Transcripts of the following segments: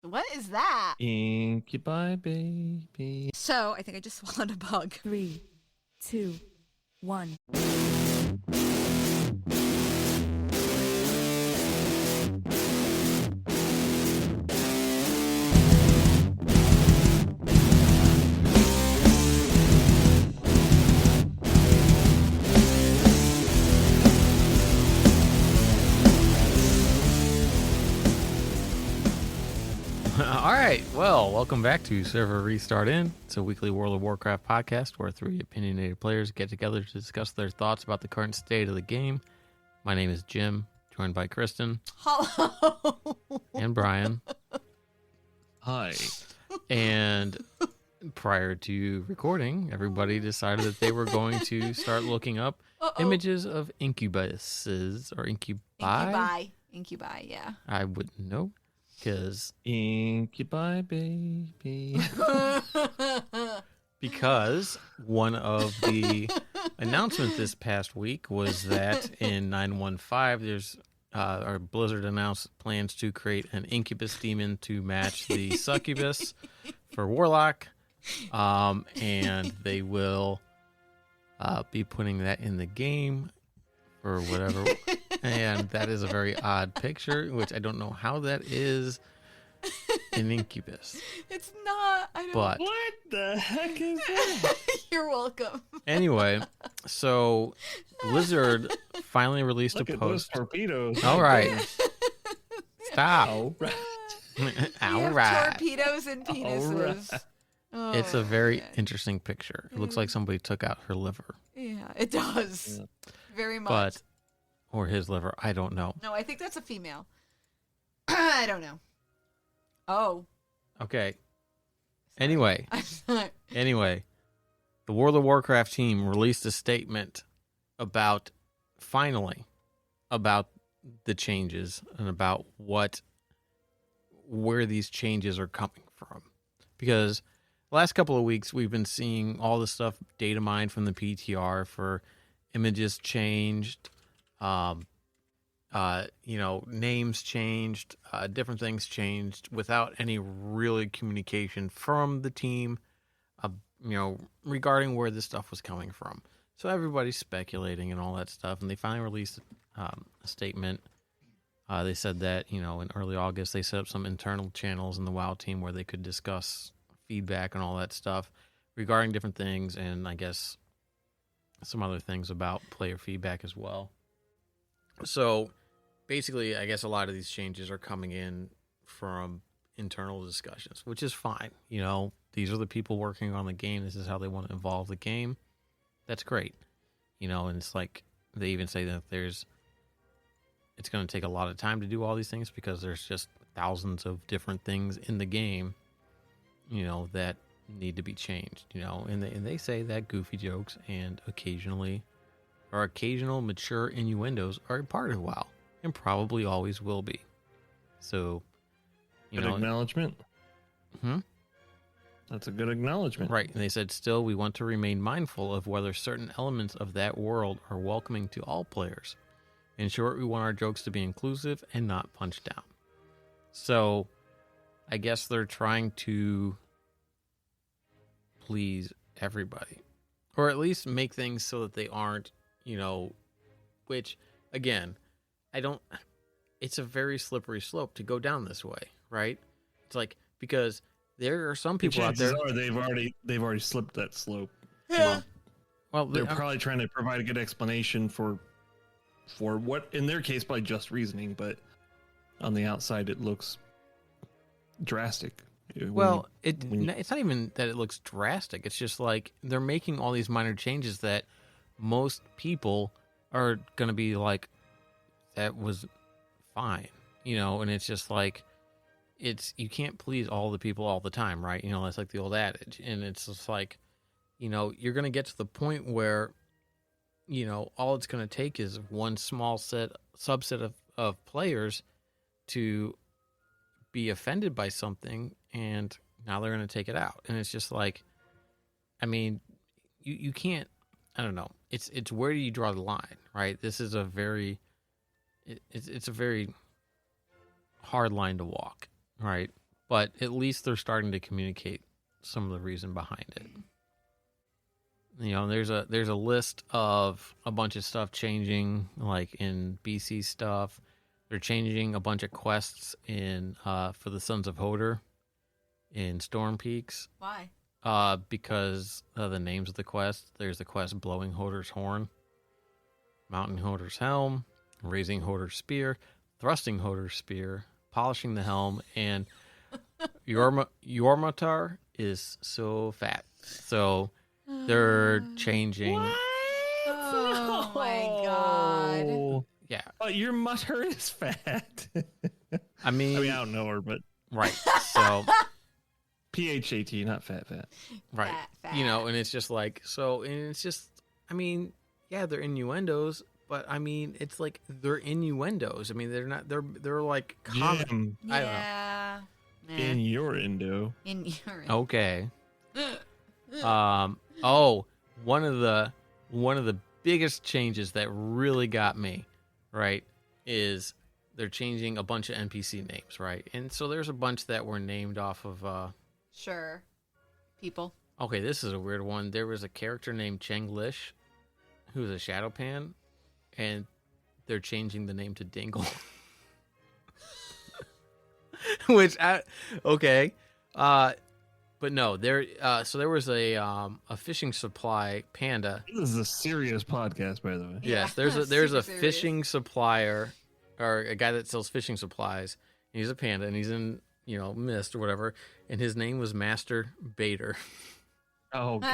What is that? Incubi, baby. So, I think I just swallowed a bug. 3, 2, 1. All right. Well, welcome back to Server Restart In. It's a weekly World of Warcraft podcast where three opinionated players get together to discuss their thoughts about the current state of the game. My name is Jim, joined by Kristen. Hello. And Brian. Hi. And prior to recording, everybody decided that they were going to start looking up images of incubuses or incubi. Incubi, yeah. I wouldn't know. Because incubi, baby. Because one of the announcements this past week was that in 915, our Blizzard announced plans to create an incubus demon to match the succubus for Warlock. And they will be putting that in the game or whatever. And that is a very odd picture, which I don't know how that is an incubus. It's not. I don't. But What the heck is that? You're welcome. anyway, so Blizzard finally released Look a at those post. torpedoes. All right. Stop. All right. We All have right. torpedoes and penises. Right. Oh, It's a very yeah. interesting picture. It looks like somebody took out her liver. Yeah, it does. Yeah. Very much. But, or his liver. I don't know. No, I think that's a female. I don't know. Oh. Okay. Sorry. Anyway. I'm sorry. Anyway, the World of Warcraft team released a statement about, finally, about the changes and about where these changes are coming from. Because the last couple of weeks, we've been seeing all the stuff data mined from the PTR for images changed, names changed, different things changed without any really communication from the team, regarding where this stuff was coming from. So everybody's speculating and all that stuff. And they finally released a statement. They said that, in early August, they set up some internal channels in the WoW team where they could discuss feedback and all that stuff regarding different things. And I guess some other things about player feedback as well. So basically, I guess a lot of these changes are coming in from internal discussions, which is fine. These are the people working on the game. This is how they want to evolve the game. That's great. And it's like they even say that it's going to take a lot of time to do all these things because there's just thousands of different things in the game, that need to be changed, and they say that goofy jokes and occasional mature innuendos are a part of WoW and probably always will be. So, Good acknowledgement. That's a good acknowledgement. Right. And they said, still, we want to remain mindful of whether certain elements of that world are welcoming to all players. In short, we want our jokes to be inclusive and not punched down. So, I guess they're trying to please everybody. Or at least make things so that they aren't, which, again, it's a very slippery slope to go down this way, right? It's like, because there are some people out there. They've already slipped that slope. Yeah. Well, They're probably trying to provide a good explanation for what, in their case, by just reasoning, but on the outside, it looks drastic. Well, it's not even that it looks drastic. It's just like they're making all these minor changes that most people are going to be like, that was fine, and it's just like, you can't please all the people all the time, right? That's like the old adage. And it's just like, you're going to get to the point where, all it's going to take is one small subset of players to be offended by something, and now they're going to take it out. And it's just like, I mean, you can't, I don't know. It's where do you draw the line, right? This is it's a very hard line to walk, right? but at least they're starting to communicate some of the reason behind it. You know, there's a list of a bunch of stuff changing, like in BC stuff. They're changing a bunch of quests in for the Sons of Hodor in Storm Peaks. Why? Because of the names of the quests. There's the quest Blowing Hodor's Horn, Mounting Hodor's Helm, Raising Hodor's Spear, Thrusting Hodor's Spear, Polishing the Helm, and Yormatar is so fat. So they're changing. Oh my god. Yeah. But your mutter is fat. I mean, I don't know her, but right. So PHAT, not fat. right. Fat. You know, and it's just like, so, and it's just, I mean, yeah, they're innuendos, but I mean, it's like they're innuendos. I mean, they're not, they're like common. Jim, I don't know. Yeah. in your endo. In your Okay. Oh, one of the biggest changes that really got me, right, is they're changing a bunch of NPC names, right? And so there's a bunch that were named off of Sure. People. okay, this is a weird one. There was a character named Cheng Lish who was a Shadow Pan, and they're changing the name to Dingle. Which okay. But no, there. So there was a fishing supply panda. This is a serious podcast, by the way. Yes, Yeah, there's a super serious. fishing supplier, or a guy that sells fishing supplies. And he's a panda, and he's in Mist or whatever. And his name was Master Bader. Oh gosh,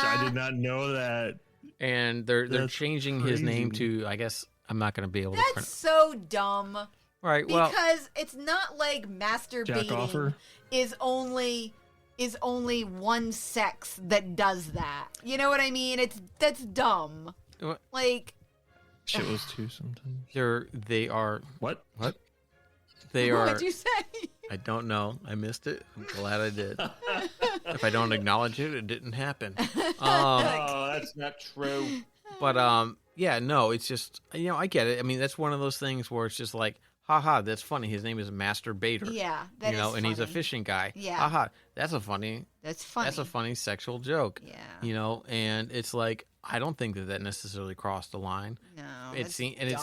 I did not know that. And they're That's changing his name crazy. to, I guess I'm not going to be able to That's pronounce. so dumb. Right. Well, Because it's not like Jack masturbating offer. is only one sex that does that. You know what I mean? That's dumb. What? Like Shit was too sometimes. they are. What? They are. what'd you say? I don't know. I missed it. I'm glad I did. If I don't acknowledge it, it didn't happen. Oh, that's not true. But yeah, no, it's just I get it. I mean, that's one of those things where it's just like, haha, that's funny. His name is Master Bader. Yeah, that is and he's a funny. fishing guy. Yeah. Haha, that's funny. That's funny. That's a funny sexual joke. Yeah. And it's like I don't think that necessarily crossed the line. No, It's that's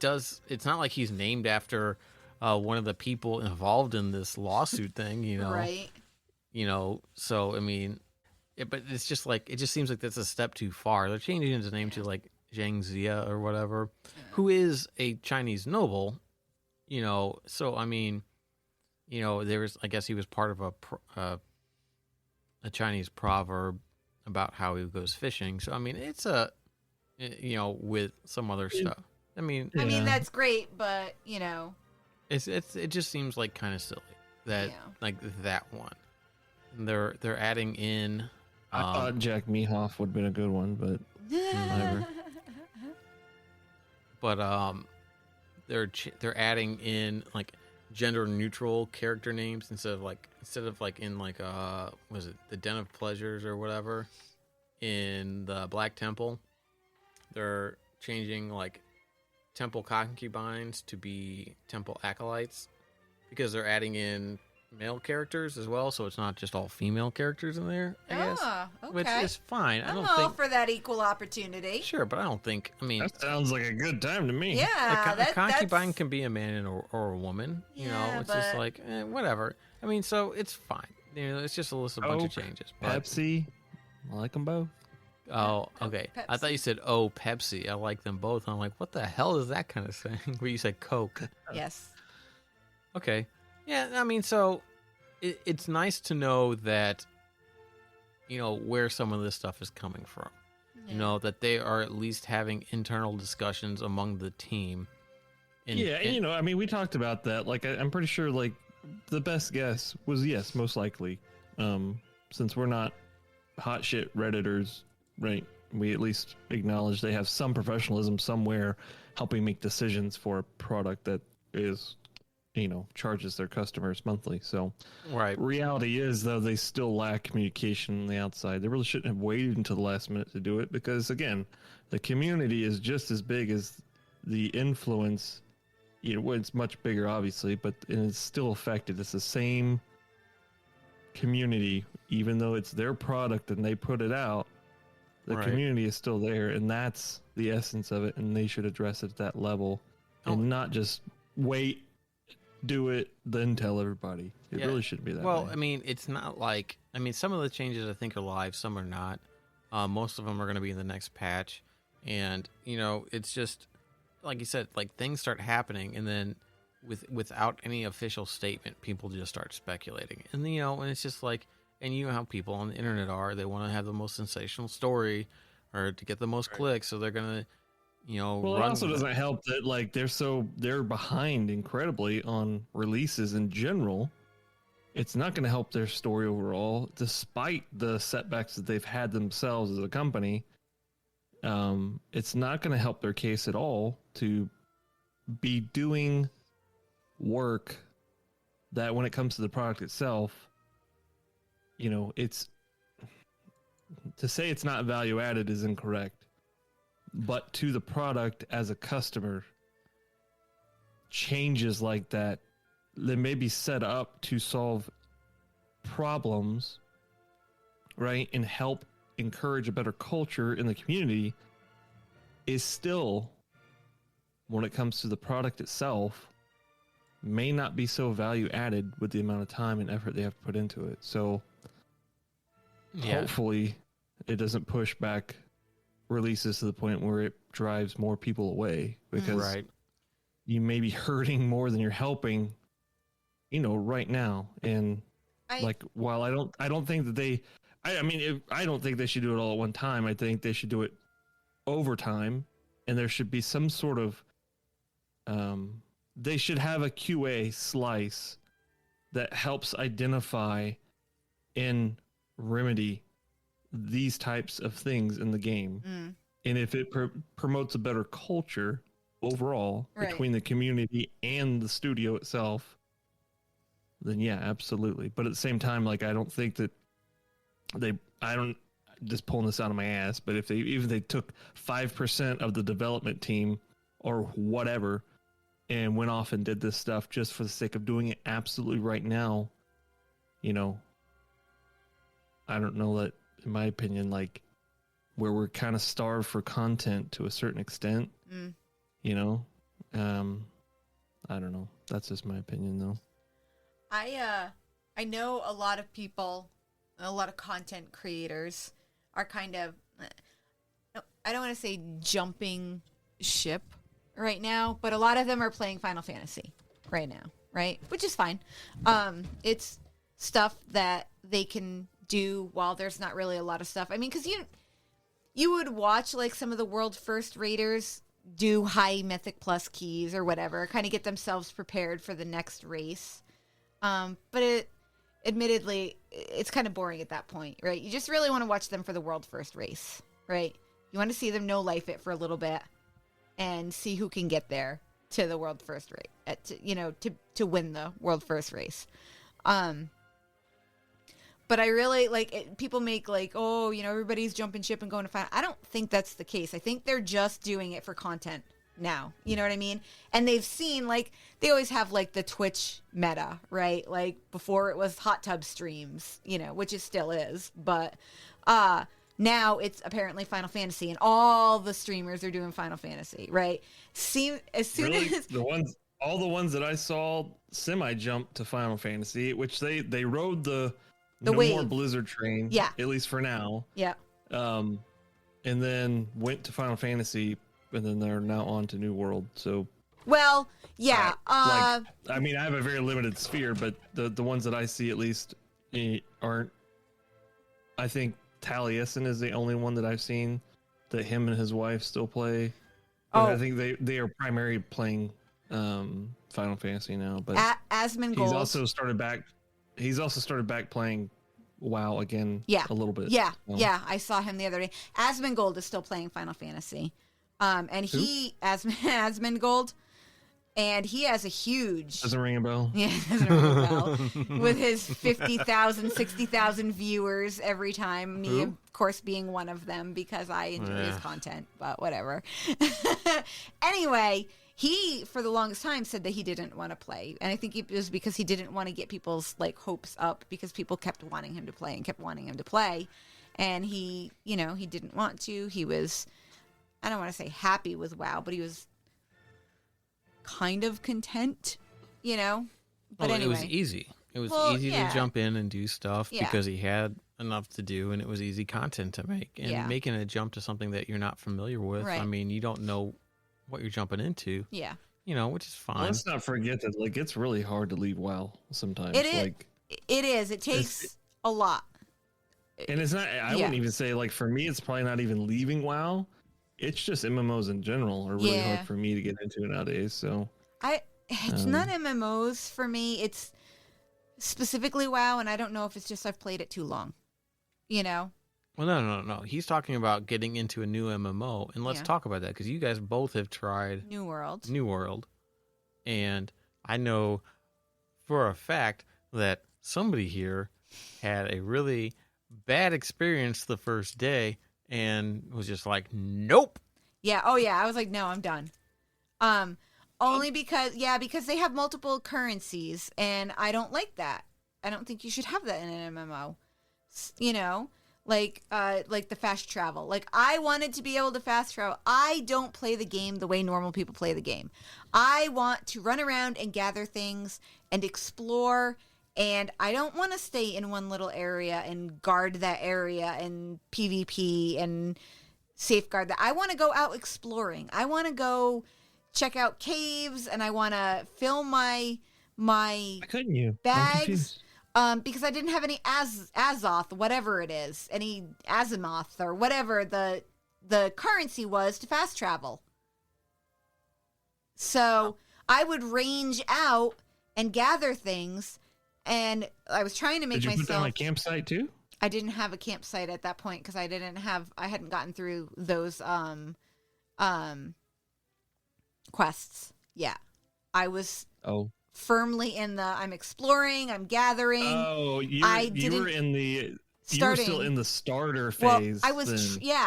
dumb. It's not like he's named after one of the people involved in this lawsuit thing. Right. So I mean, but it's just like it just seems like that's a step too far. They're changing his name to like Zhang Zia or whatever, who is a Chinese noble. So I mean, I guess he was part of a Chinese proverb about how he goes fishing. So I mean, it's with some other stuff. I mean, I mean Yeah. that's great, but it just seems like kind of silly that like that one. And they're adding in. I thought Jack Mehoff would have been a good one, but whatever. But they're adding in like gender neutral character names instead of like in like was it the Den of Pleasures or whatever in the Black Temple. They're changing like temple concubines to be temple acolytes because they're adding in male characters as well, so it's not just all female characters in there, I guess. Okay. Which is fine. I I'm don't all think for that equal opportunity. sure, but I don't think That sounds like a good time to me. Yeah, a concubine can be a man or a woman. Yeah, It's just but- like whatever. I mean, so it's fine. It's just a list of a bunch of Coke, changes. But, Pepsi, I like them both. oh, okay. I thought you said Pepsi. I like them both. I'm like, what the hell is that kind of thing? Where you said Coke. Yes. Okay. Yeah. I mean, so it's nice to know that where some of this stuff is coming from. That they are at least having internal discussions among the team. And I mean, we talked about that. Like, I'm pretty sure, like, the best guess was yes, most likely. Since we're not hot shit Redditors, right? We at least acknowledge they have some professionalism somewhere helping make decisions for a product that is, charges their customers monthly. So, right. reality is, though, they still lack communication on the outside. They really shouldn't have waited until the last minute to do it because, again, the community is just as big as the influence. It's much bigger, obviously, but it's still affected. It's the same community, even though it's their product and they put it out, the Right. community is still there, and that's the essence of it, and they should address it at that level and not just wait, do it, then tell everybody. It Yeah. really shouldn't be that Well, way. I mean, it's not like, I mean, some of the changes I think are live, some are not. Most of them are going to be in the next patch. And, you know, it's just, like you said, like things start happening and then without any official statement, people just start speculating. And, you know, and it's just like, and you know how people on the internet are, they want to have the most sensational story or to get the most clicks. So they're going to, you know, Well, it run also with it. doesn't help that like they're behind incredibly on releases in general. It's not going to help their story overall, despite the setbacks that they've had themselves as a company. It's not going to help their case at all to be doing work that, when it comes to the product itself, you know, it's to say it's not value added is incorrect. But to the product as a customer, changes like that may be set up to solve problems, right, and help encourage a better culture in the community, is still, when it comes to the product itself, may not be so value added with the amount of time and effort they have to put into it. So hopefully it doesn't push back releases to the point where it drives more people away, because Right. you may be hurting more than you're helping, you know, right now. And while I don't think that I don't think they should do it all at one time. I think they should do it over time, and there should be some sort of they should have a QA slice that helps identify and remedy these types of things in the game. And if it promotes a better culture overall between the community and the studio itself, then yeah, absolutely. But at the same time, like, I don't think that I don't, just pulling this out of my ass, but if they took 5% of the development team or whatever and went off and did this stuff just for the sake of doing it absolutely right now, you know, I don't know that, in my opinion, like, where we're kind of starved for content to a certain extent, you know, I don't know. That's just my opinion, though. I know a lot of people, a lot of content creators are kind of, I don't want to say jumping ship right now, but a lot of them are playing Final Fantasy right now, right? Which is fine. It's stuff that they can do while there's not really a lot of stuff. I mean, because you would watch like some of the world first raiders do high mythic plus keys or whatever, kind of get themselves prepared for the next race. But admittedly, it's kind of boring at that point, right? You just really want to watch them for the world first race, right? You want to see them no life it for a little bit and see who can get there to the world first race, to win the world first race. But I really like it, people make like, oh, you know, everybody's jumping ship and going to find. I don't think that's the case. I think they're just doing it for content now. You know what I mean? And they've seen, like, they always have like the Twitch meta, right? Like before it was hot tub streams, you know, which it still is. But now it's apparently Final Fantasy, and all the streamers are doing Final Fantasy, right? As soon as all the ones that I saw semi jumped to Final Fantasy, which they rode the no wave. more Blizzard train, Yeah. at least for now. Yeah. And then went to Final Fantasy, and then they're now on to New World. So, well, yeah. I mean, I have a very limited sphere, but the ones that I see at least aren't. I think Taliesin is the only one that I've seen that him and his wife still play. But I think they are primarily playing Final Fantasy now. But Asmongold. He's also started back playing WoW again. Yeah. A little bit. Yeah. So. Yeah. I saw him the other day. Asmongold is still playing Final Fantasy. And Asmongold, and he has a huge. Doesn't ring a bell. Yeah, doesn't ring a bell. With his 50,000, 60,000 viewers every time. Me, of course, being one of them because I enjoy his content, but whatever. Anyway, he for the longest time said that he didn't want to play, and I think it was because he didn't want to get people's like hopes up, because people kept wanting him to play and kept wanting him to play, and he, you know, he didn't want to. He was, I don't want to say happy with WoW, but he was kind of content, you know. But anyway, it was easy. It was easy yeah. to jump in and do stuff Yeah. because he had enough to do, and it was easy content to make. And Yeah. making a jump to something that you're not familiar with, Right. I mean, you don't know what you're jumping into, yeah, you know, which is fine. Let's not forget that like it's really hard to leave WoW sometimes. it is. Like, It is. It takes a lot. and it's not. I wouldn't even say like for me, it's probably not even leaving WoW. It's just MMOs in general are really Yeah. hard for me to get into nowadays. So It's not MMOs for me. It's specifically WoW, and I don't know if it's just I've played it too long. You know? Well, no. He's talking about getting into a new MMO, and let's Yeah. talk about that because you guys both have tried New World. New World, and I know for a fact that somebody here had a really bad experience the first day and was just like, nope. Yeah. Oh, yeah. I was like, no, I'm done. Only because they have multiple currencies, and I don't like that. I don't think you should have that in an MMO. You know, like the fast travel. Like, I wanted to be able to fast travel. I don't play the game the way normal people play the game. I want to run around and gather things and explore, and I don't want to stay in one little area and guard that area and PvP and safeguard that. I want to go out exploring. I want to go check out caves, and I want to fill my why couldn't you? I'm bags, confused. because I didn't have any Azoth, whatever it is, any Azimuth or whatever the currency was to fast travel. So I would range out and gather things, and I was trying to make Did you myself. put down a campsite too? I didn't have a campsite at that point because I hadn't gotten through those quests. Yeah. I was firmly in the I'm exploring, I'm gathering. Oh, you were in the you were still in the starter phase. Well,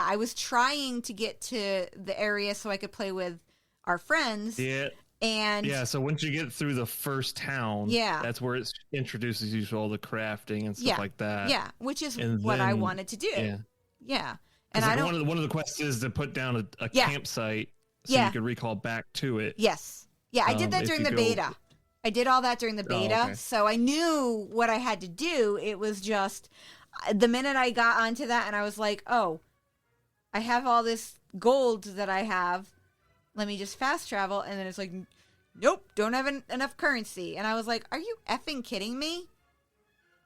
I was trying to get to the area so I could play with our friends. Yeah. And so once you get through the first town, that's where it introduces you to all the crafting and stuff like that. Yeah, which is And what I then- wanted to do. Yeah. And Like I don't. one of the quests is to put down a campsite so Yeah. you could recall back to it. Yes. Yeah, I did that if during you the go- beta. I did all that during the beta, okay. so I knew what I had to do. It was just the minute I got onto that and I was like, oh, I have all this gold that I have. Let me just fast travel. And then it's like, nope, don't have enough currency. And I was like, are you effing kidding me?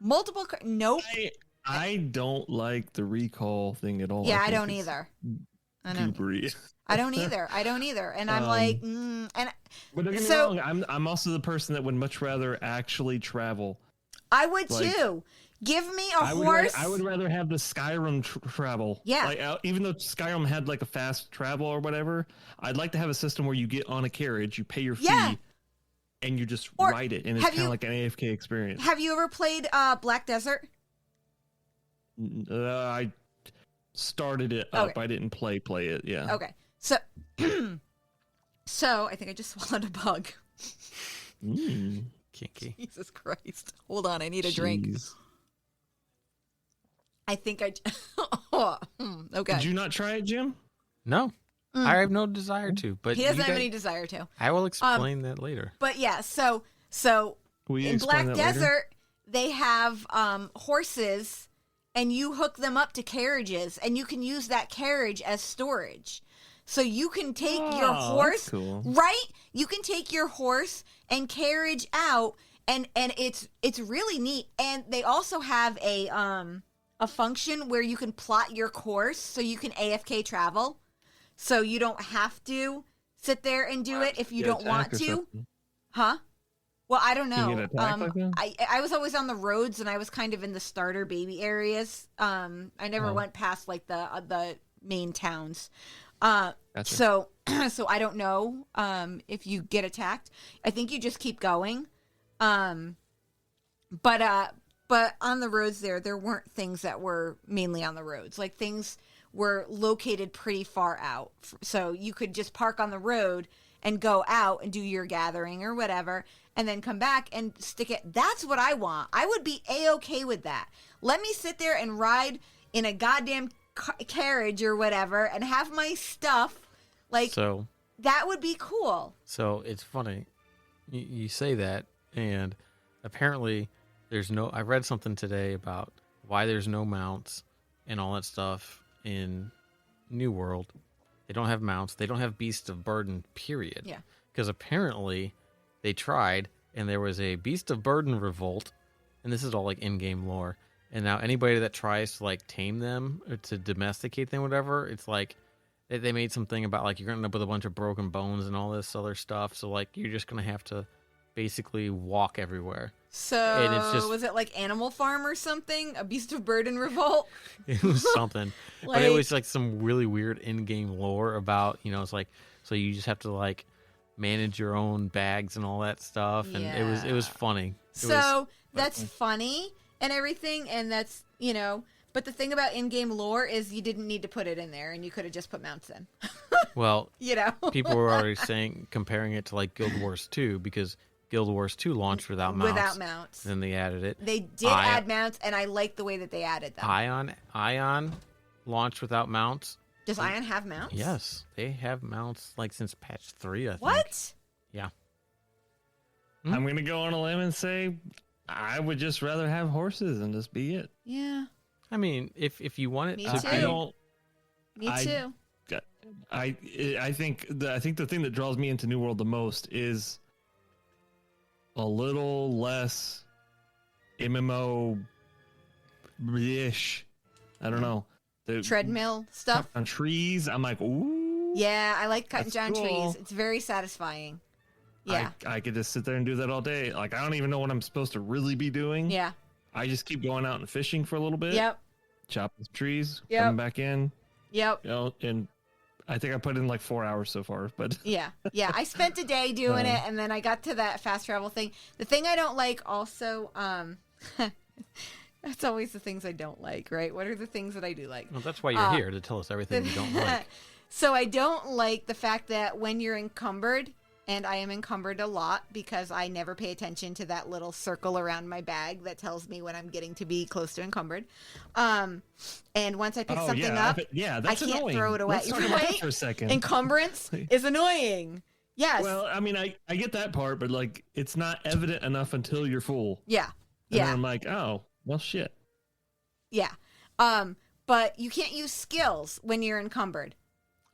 Nope. I don't like the recall thing at all. Yeah, I think don't it's either. I don't. goobery. I don't either. And I'm like, and But don't get me So- wrong, I'm also the person that would much rather actually travel. I would Like, too. Give me a I horse. would rather have the Skyrim travel. Yeah. Like, even though Skyrim had like a fast travel or whatever, I'd like to have a system where you get on a carriage, you pay your fee, Yeah. and you just Or ride it, and it's have kind you- of like an AFK experience. Have you ever played Black Desert? I started it up. Okay. I didn't play it. Yeah. Okay. So so I think I just swallowed a bug. Mm, Kinky. Jesus Christ. Hold on, I need a drink. jeez. I think okay. Did you not try it, Jim? No, I have no desire to. But He doesn't you have guys- any desire to. I will explain that later. But yeah, so Will you in explain Black that later? Desert they have horses, and you hook them up to carriages, and you can use that carriage as storage. So you can take your Oh, horse, that's cool. right? You can take your horse and carriage out, and it's really neat. And they also have a function where you can plot your course, so you can AFK travel, so you don't have to sit there and do it if you Get don't want attacked or to, something. huh? Well, I don't Can you know. get attacked like that? I was always on the roads, and I was kind of in the starter baby areas. I never went past like the main towns. Gotcha. So I don't know if you get attacked. I think you just keep going. But on the roads there weren't things that were mainly on the roads. Like, things were located pretty far out. So you could just park on the road and go out and do your gathering or whatever, and then come back and stick it. That's what I want. I would be A-okay with that. Let me sit there and ride in a goddamn carriage or whatever and have my stuff. Like, So that would be cool. So it's funny, you say that, and apparently I read something today about why there's no mounts and all that stuff in New World. They don't have mounts. They don't have beasts of burden, period. Yeah. Because apparently they tried, and there was a beast of burden revolt, and this is all like in-game lore. And now anybody that tries to like tame them or to domesticate them, whatever, it's like they made something about like you're gonna end up with a bunch of broken bones and all this other stuff. So like you're just gonna have to basically walk everywhere. So And it's just- was it like Animal Farm or something? A Beast of Burden revolt? It was something, but it Like- was like some really weird in-game lore about, it's like, so you just have to like manage your own bags and all that stuff, and it was funny. So that's funny and everything, and that's, but the thing about in-game lore is you didn't need to put it in there, and you could have just put mounts in. Well, people were already comparing it to like Guild Wars 2, because Guild Wars 2 launched without mounts. Without mounts. Then they added it. They did add mounts, and I like the way that they added them. Ion launched without mounts. Does Ion have mounts? Yes, they have mounts like since patch 3, I think. What? Yeah. I'm going to go on a limb and say I would just rather have horses and just be it. Yeah. I mean, if you want it Me to too. I don't. Me I- too. I think the thing that draws me into New World the most is a little less MMO-ish. I don't know. The Treadmill stuff. on trees. I'm like, ooh. Yeah, I like cutting That's down cool. trees. It's very satisfying. Yeah. I could just sit there and do that all day. Like, I don't even know what I'm supposed to really be doing. Yeah. I just keep going out and fishing for a little bit. Yep. Chopping some trees. Yep. Coming back in. Yep. And I think I put in like 4 hours so far. But Yeah. Yeah. I spent a day doing it, and then I got to that fast travel thing. The thing I don't like also, that's always the things I don't like, right? What are the things that I do like? Well, that's why you're here, to tell us everything you don't like. So I don't like the fact that when you're encumbered, and I am encumbered a lot because I never pay attention to that little circle around my bag that tells me when I'm getting to be close to encumbered. And once I pick something up, that's I can't annoying. throw it away. Let's talk about that Right? for a second. Encumbrance is annoying. Yes. Well, I mean, I get that part, but like, it's not evident enough until you're full. Yeah. And then Yeah. I'm like, oh, well, shit. Yeah. But you can't use skills when you're encumbered.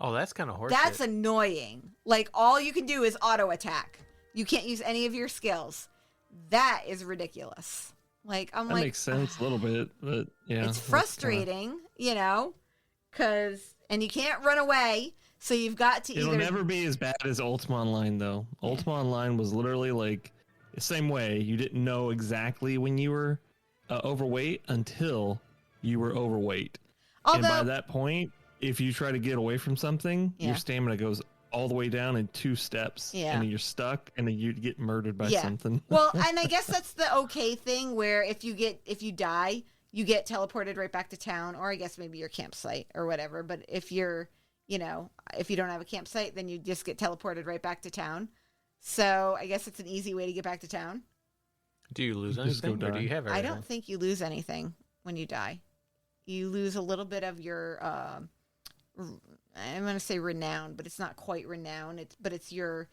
Oh, that's kind of horseshit. That's annoying. Like, all you can do is auto attack. You can't use any of your skills. That is ridiculous. Like, I'm That like, makes sense a little bit, but yeah. it's that's frustrating, and you can't run away. So you've got to It'll either. never be as bad as Ultima Online, though. Ultima Online was literally like the same way. You didn't know exactly when you were overweight until you were overweight. And by Although, that point, if you try to get away from something, Yeah. your stamina goes all the way down in 2 steps. Yeah. And then you're stuck, and then you get murdered by Yeah. something. well, and I guess that's the okay thing where if you die, you get teleported right back to town, or I guess maybe your campsite or whatever. But if you're, if you don't have a campsite, then you just get teleported right back to town. So I guess it's an easy way to get back to town. Do you lose Just go anything, or do die. you have I everything? don't think you lose anything when you die. You lose a little bit of your, I'm going to say renown, but it's not quite renown. But it's your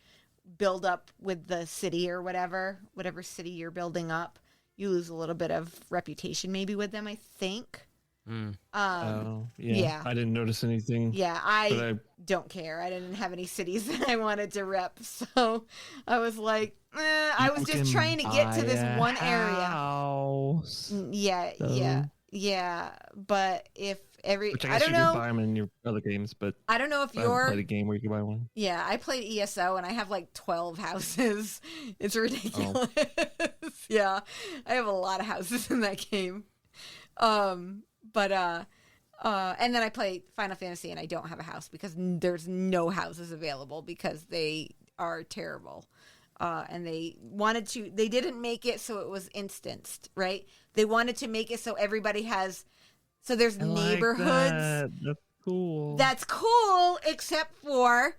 build up with the city or whatever city you're building up. You lose a little bit of reputation maybe with them, I think. Mm. Oh, yeah. I didn't notice anything. Yeah, But I don't care. I didn't have any cities that I wanted to rep. So I was like, I was just trying to get to this one area. House. Yeah, So- yeah. But if Which I I guess don't you know. can buy them in your other games, but I don't know if I haven't you're. played a game where you can buy one. Yeah, I played ESO and I have like 12 houses. It's ridiculous. Yeah, I have a lot of houses in that game. And then I play Final Fantasy and I don't have a house because there's no houses available because they are terrible. And they didn't make it so it was instanced, right? They wanted to make it so everybody has, so there's I like neighborhoods. that. That's cool. That's cool, except for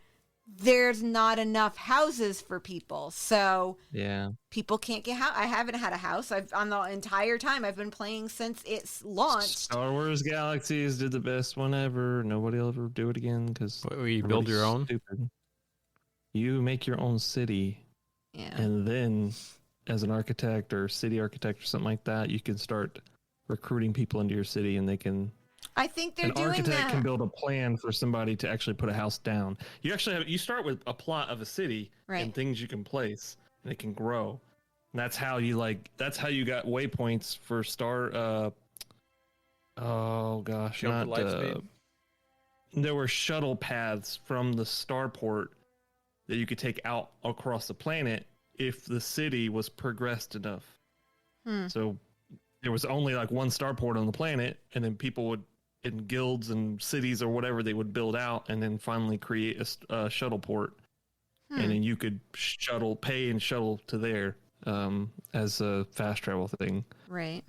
there's not enough houses for people. So Yeah. people can't get I haven't had a house. On the entire time I've been playing since it's launched. Star Wars Galaxies did the best one ever. Nobody will ever do it again because You build your own? Stupid. You make your own city, Yeah. and then as an architect or city architect or something like that, you can start recruiting people into your city, and they can. I think they're An doing architect that. can build a plan for somebody to actually put a house down. You start with a plot of a city Right. and things you can place, and it can grow. And that's how you got waypoints for Star. Oh gosh, Jump not to Lightspeed? There were shuttle paths from the starport that you could take out across the planet if the city was progressed enough. So there was only like one starport on the planet, and then people would, in guilds and cities or whatever, they would build out and then finally create a shuttle port. And then you could pay and shuttle to there as a fast travel thing. Right.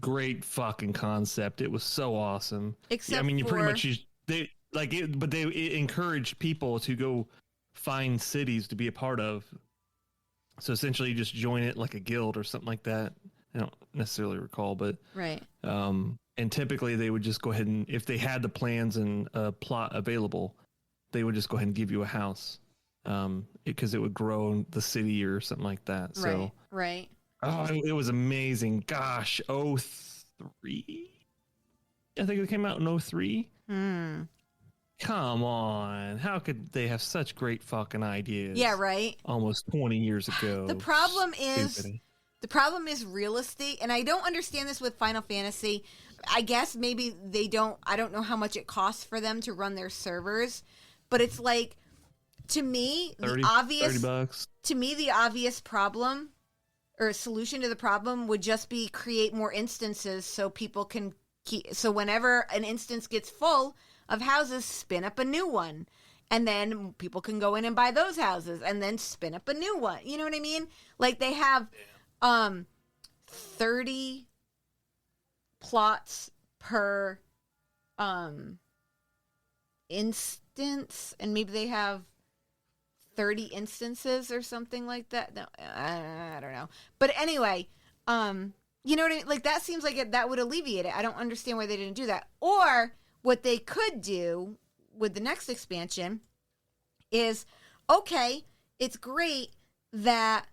Great fucking concept. It was so awesome. Except I mean, you pretty for- much it encouraged people to go find cities to be a part of. So essentially, you just join it like a guild or something like that. I don't necessarily recall, but Right. and typically they would just go ahead and, if they had the plans and plot available, they would just go ahead and give you a house, because it would grow the city or something like that. So Right. oh, it was amazing. Gosh, 03? I think it came out in 03. Come on. How could they have such great fucking ideas? Yeah, right. Almost 20 years ago. The problem is Stupid. the problem is real estate, and I don't understand this with Final Fantasy. I guess maybe they don't. I don't know how much it costs for them to run their servers, but it's like, to me, 30 bucks. To me, the obvious problem or solution to the problem would just be create more instances so people can keep. So whenever an instance gets full of houses, spin up a new one. And then people can go in and buy those houses and then spin up a new one. You know what I mean? Like they have 30 plots per instance, and maybe they have 30 instances or something like that. No, I don't know. But anyway, you know what I mean? Like that seems like that would alleviate it. I don't understand why they didn't do that. Or what they could do with the next expansion is, okay, it's great that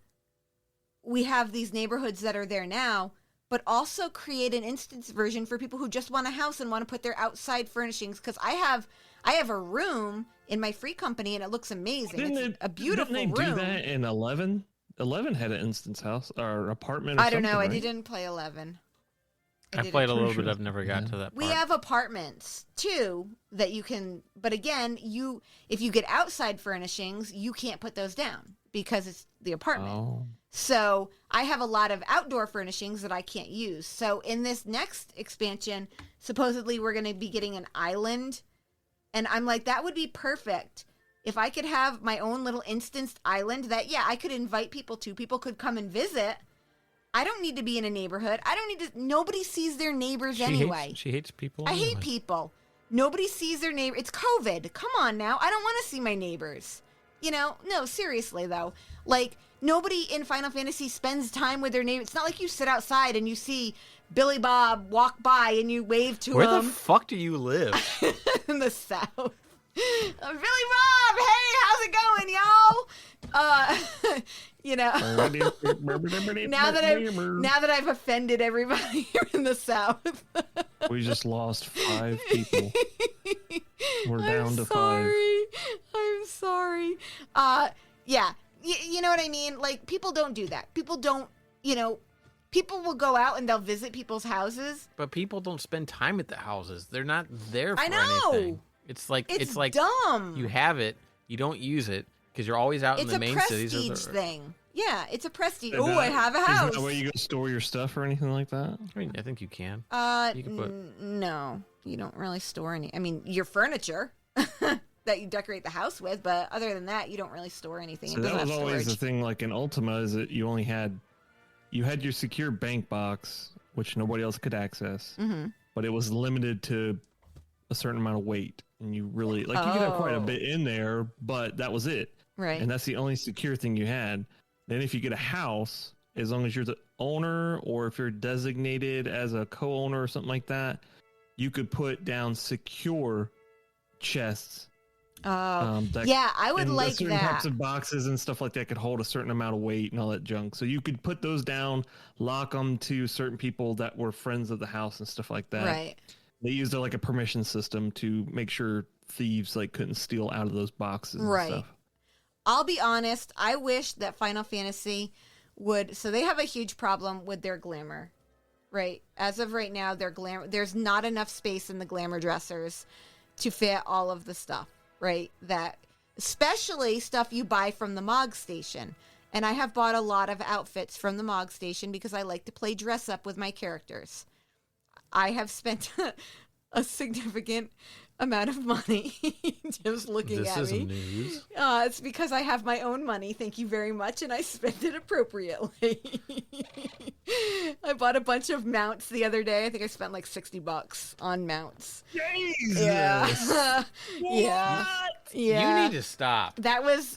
we have these neighborhoods that are there now, but also create an instance version for people who just want a house and want to put their outside furnishings. Because I have a room in my free company and it looks amazing. It's a beautiful room. Didn't they do that in 11? 11 had an instance house or apartment or I don't know. something, I right? didn't play 11. I played a little sure. bit. I've never got to that part. We have apartments too that you can, but again, if you get outside furnishings, you can't put those down because it's the apartment. Oh. So I have a lot of outdoor furnishings that I can't use. So in this next expansion, supposedly we're going to be getting an island, and I'm like, that would be perfect. If I could have my own little instanced island that, yeah, I could invite people to. People could come and visit. I don't need to be in a neighborhood. I don't need to. Nobody sees their neighbors anyway. She hates people. I anyway. hate people. Nobody sees their neighbor. It's COVID. Come on now. I don't want to see my neighbors. You know? No, seriously though. Like, nobody in Final Fantasy spends time with their neighbors. It's not like you sit outside and you see Billy Bob walk by and you wave to Where him. the fuck do you live? In the South. Billy Bob, hey, how's it going, y'all? You know, now that I've offended everybody here in the South, We just lost 5 people. We're down to 5. I'm sorry. Yeah, you know what I mean? Like, people don't do that. People don't, people will go out and they'll visit people's houses. But people don't spend time at the houses. They're not there for I know. anything. It's like dumb. You have it, you don't use it because you're always out in the main cities. It's a prestige thing. Yeah, it's a prestige. Is Oh, that- I have a house. Is that where you go store your stuff or anything like that? I mean, I think you can. You can put- No, you don't really store any. I mean, your furniture that you decorate the house with, but other than that, you don't really store anything. So It that doesn't was have always the storage. thing. Like in Ultima, is that you had your secure bank box, which nobody else could access, Mm-hmm. but it was limited to a certain amount of weight, and you really like you could have quite a bit in there, but that was it. Right. And that's the only secure thing you had. Then if you get a house, as long as you're the owner or if you're designated as a co-owner or something like that, you could put down secure chests. Yeah, I would like certain that. types of boxes and stuff like that could hold a certain amount of weight and all that junk. So you could put those down, lock them to certain people that were friends of the house and stuff like that. Right. They used like a permission system to make sure thieves like couldn't steal out of those boxes. Right. And stuff. I'll be honest. I wish that Final Fantasy would. So they have a huge problem with their glamour, right? As of right now, their glamour. There's not enough space in the glamour dressers to fit all of the stuff, right? That especially stuff you buy from the Mog Station. And I have bought a lot of outfits from the Mog Station because I like to play dress up with my characters. I have spent a significant amount of money just looking at me. This is news. It's because I have my own money, thank you very much, and I spend it appropriately. I bought a bunch of mounts the other day. I think I spent like $60 on mounts. Jesus. Yeah. Yeah. Yeah. You need to stop. That was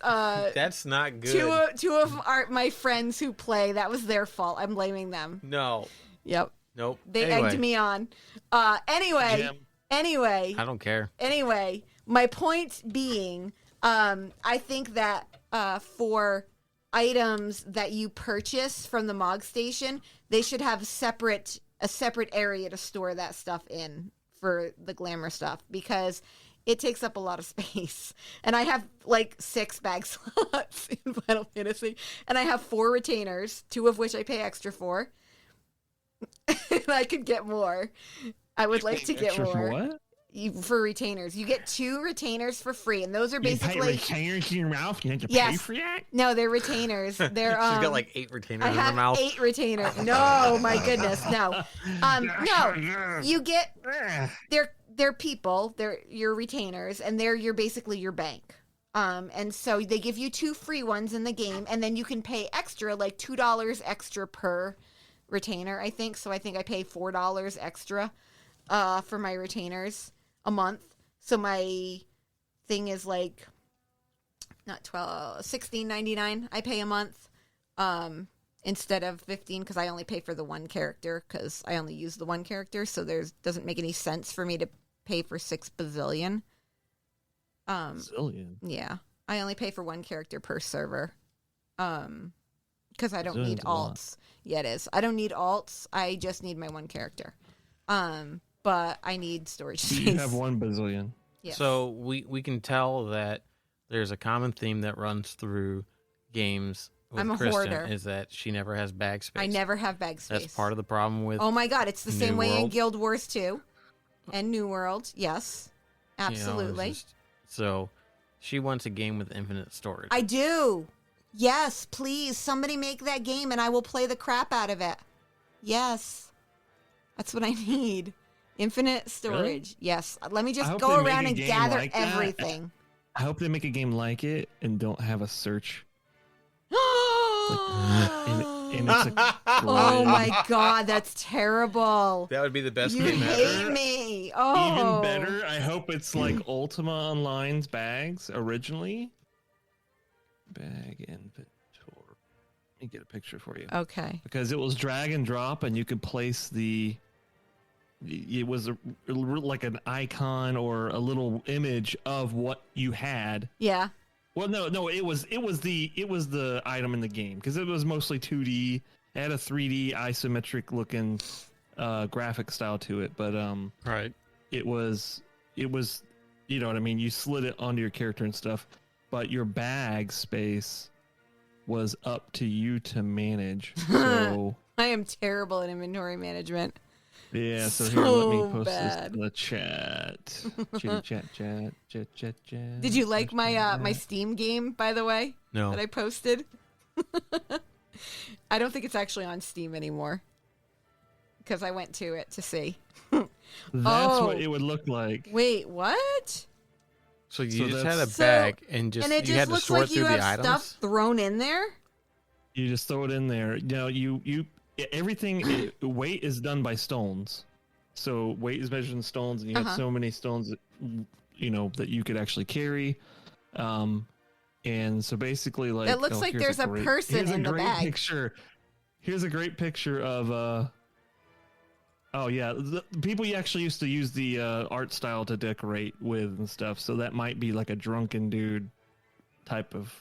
That's not good. two of my friends who play. That was their fault. I'm blaming them. No. Yep. Nope. They Anyway, egged me on. Anyway, I don't care. Anyway, my point being, I think that for items that you purchase from the Mog Station, they should have a separate area to store that stuff in for the glamour stuff because it takes up a lot of space. And I have like 6 bag slots in Final Fantasy, and I have 4 retainers, 2 of which I pay extra for. And I could get more. I would like to get more. For what? For retainers. You get 2 retainers for free, and those are basically... You put retainers in your mouth? You have to pay for that? No, they're retainers. They're She's got like 8 retainers in her have mouth. 8 retainers. No, my goodness, no. No, you get... They're people. They're your retainers, and they're basically your bank. And so they give you 2 free ones in the game, and then you can pay extra, like $2 extra per retainer, I think. So I think I pay $4 extra for my retainers a month. So my thing is like not $16.99 I pay a month instead of $15 because I only pay for the one character because I only use the one character. So doesn't make any sense for me to pay for 6 bazillion. Bazillion? Yeah. I only pay for one character per server. Because I don't need Bazillion's a lot. alts. Yeah, it is. I don't need alts. I just need my one character. But I need storage space. You have 1 bazillion. Yes. So we can tell that there's a common theme that runs through games with I'm a Kristen hoarder. is that she never has bag space. I never have bag space. That's part of the problem with Oh my god, it's the same New way in World. Guild Wars 2 and New World. Yes. you know, it's Absolutely. just- so she wants a game with infinite storage. I do. Yes, please. Somebody make that game and I will play the crap out of it. Yes. That's what I need. Infinite storage. Yes. Let me I just hope go they make around a and game gather like that. everything. I hope they make a game like it and don't have a search. And it's a Oh my god, that's terrible. that would be the best You game hate ever. me. Oh. Even better, I hope it's like Ultima Online's bags originally. Bag inventory. Let me get a picture for you. Okay. Because it was drag and drop, and you could place it was like an icon or a little image of what you had. Yeah. Well, no, it was the item in the game because it was mostly 2D. It had a 3D isometric looking graphic style to it, but Right. it was you know what I mean. You slid it onto your character and stuff, but your bag space was up to you to manage. So I am terrible at inventory management. yeah, so here let me So post bad. this in the chat. Chat. Did you like my Steam game, by the way, No. that I posted? I don't think it's actually on Steam anymore because I went to it to see. That's Oh. what it would look like. Wait, what? So you So just had a that's- bag and just And it you had just to looks sort like through you the have items. stuff thrown in there. You just throw it in there. You know, everything weight is done by stones. So weight is measured in stones, and you had so many stones that, that you could actually carry. And so basically, like, It looks like there's a person in the bag. Here's a great picture of oh yeah, the people you actually used to use the art style to decorate with and stuff. So that might be like a drunken dude type of,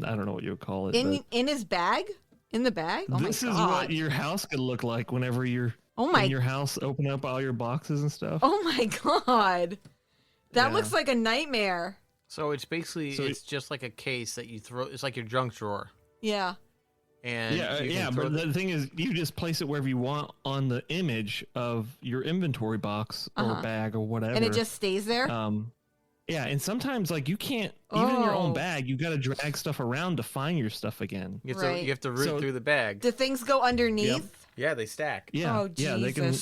I don't know what you would call it. In his bag? In the bag? Oh my God. This is what your house could look like whenever you're in your house, open up all your boxes and stuff. Oh my God. That looks like a nightmare. So it's basically, it's just like a case that you throw. It's like your junk drawer. Yeah. And but the thing is, you just place it wherever you want on the image of your inventory box or bag or whatever. And it just stays there? Yeah, and sometimes, like, you can't, even in your own bag, you got to drag stuff around to find your stuff again. You have to root through the bag. Do things go underneath? Yep. Yeah, they stack. Yeah. Oh, Jesus. They can,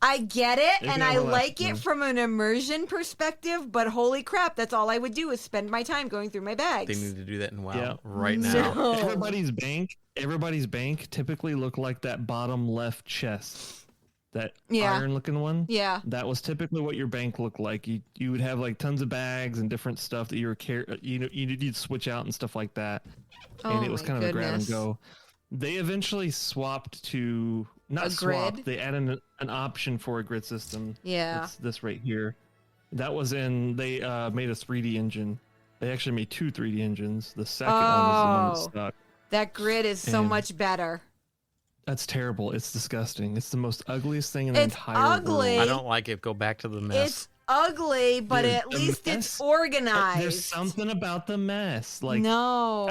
I get it, and I like it them. from an immersion perspective, but holy crap, that's all I would do is spend my time going through my bags. They need to do that in WoW right now. No. Everybody's bank typically look like that bottom left chest. That iron looking one. Yeah. That was typically what your bank looked like. You would have like tons of bags and different stuff that you were you'd switch out and stuff like that. And it was kind of a grab and go. They eventually swapped to they added an option for a grid system. Yeah. It's this right here. That was they made a 3D engine. They actually made 2 3D engines. The second one is the one that stuck. That grid is so much better. That's terrible. It's disgusting. It's the most ugliest thing in the entire world. I don't like it. Go back to the mess. It's ugly, but at least it's organized. There's something about the mess. Like no.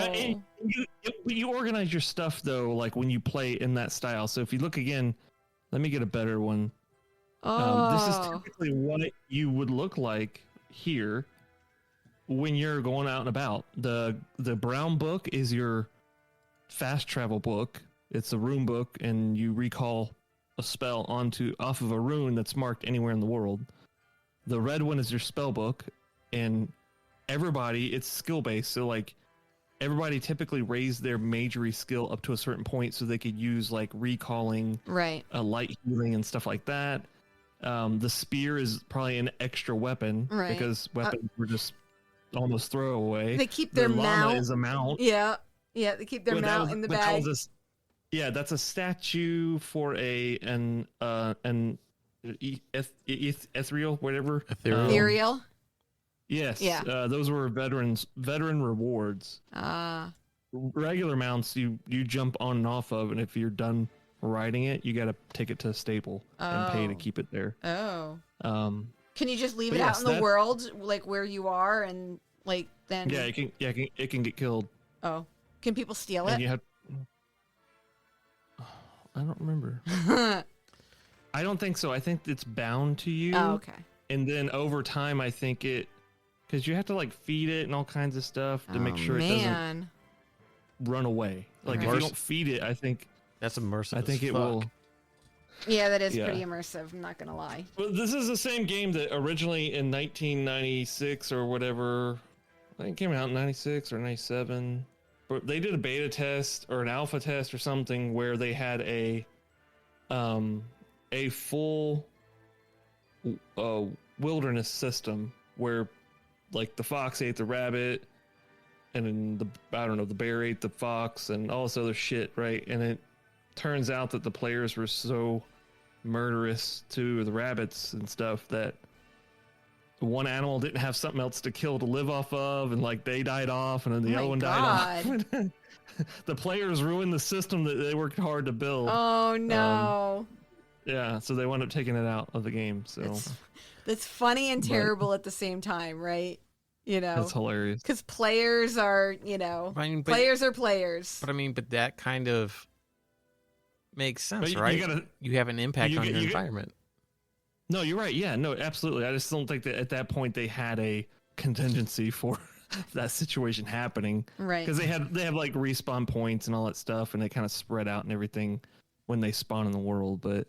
You organize your stuff though, like when you play in that style. So if you look again, let me get a better one. This is typically what you would look like here when you're going out and about. The brown book is your fast travel book. It's a rune book, and you recall a spell off of a rune that's marked anywhere in the world. The red one is your spell book, and it's skill based. So like everybody typically raised their majory skill up to a certain point so they could use like recalling, light healing and stuff like that. The spear is probably an extra weapon because weapons were just almost throwaway. They keep their mount. Is a mount. Yeah, they keep their mount in the bag. Yeah, that's a statue for an ethereal, whatever. Ethereal. Yes. Yeah. Those were veteran rewards. Regular mounts you jump on and off of, and if you're done riding it, you got to take it to a stable and pay to keep it there. Oh. Can you just leave it out in the world, like where you are, and like then? Yeah, it can get killed. Oh, can people steal it? And you have. I don't remember. I don't think so. I think it's bound to you. Oh, okay. And then over time, I think because you have to like feed it and all kinds of stuff to make sure it doesn't run away. Like if you don't feed it, I think that's immersive. I think it will. Yeah, that is pretty immersive. I'm not gonna lie. Well, this is the same game that originally in 1996 or whatever, I think it came out in 96 or 97. But they did a beta test or an alpha test or something where they had a full wilderness system where like the fox ate the rabbit and then the bear ate the fox and all this other shit, right? And it turns out that the players were so murderous to the rabbits and stuff that one animal didn't have something else to kill to live off of, and like they died off, and then the other one died off. The players ruined the system that they worked hard to build. Oh no! Yeah, so they wound up taking it out of the game. So that's funny and terrible at the same time, right? You know, that's hilarious. Because players are, players are players. But that kind of makes sense, right? You have an impact on your environment. No, you're right. Yeah, no, absolutely. I just don't think that at that point they had a contingency for that situation happening, right? Because they have like respawn points and all that stuff, and they kind of spread out and everything when they spawn in the world. But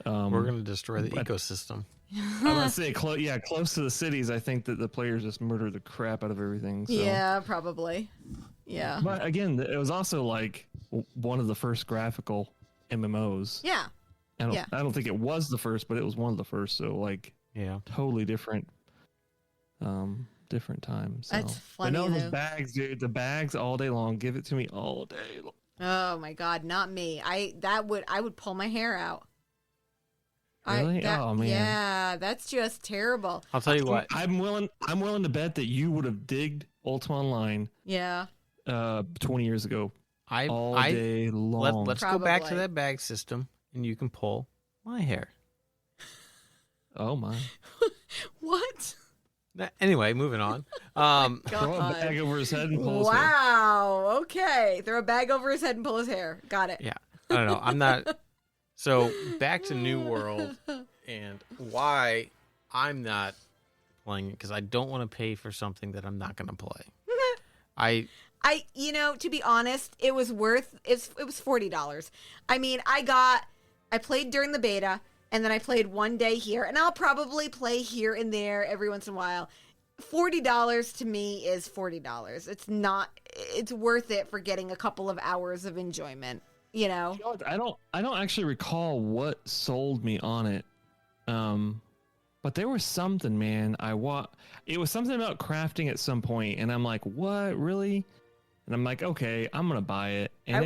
we're going to destroy the ecosystem. I'm gonna say close to the cities. I think that the players just murder the crap out of everything. So. Yeah, probably. Yeah. But again, it was also like one of the first graphical MMOs. Yeah. Yeah. I don't think it was the first, but it was one of the first. So like, Yeah. totally different, different times. So. That's funny, But no, those though. bags, dude. The bags all day long. Give it to me all day long. Oh my God, not me. I would pull my hair out. Really? Oh, man. Yeah, that's just terrible. I'll tell you what. I'm willing to bet that you would have digged Ultima Online Yeah. 20 years ago. I All I day long. let's go back to Probably. that bag system, and you can pull my hair. Oh my. What? Anyway, moving on. Throw a bag over his head and pull his hair. Wow. Okay. Throw a bag over his head and pull his hair. Got it. Yeah, I don't know. I'm not. So back to New World and why I'm not playing it, because I don't want to pay for something that I'm not going to play. To be honest, it was worth it was $40. I mean, I played during the beta, and then I played one day here, and I'll probably play here and there every once in a while. $40 to me is $40. It's worth it for getting a couple of hours of enjoyment, you know? You know what, I don't actually recall what sold me on it. But there was something, man. It was something about crafting at some point, and I'm like, what, really? And I'm like, okay, I'm gonna buy it. And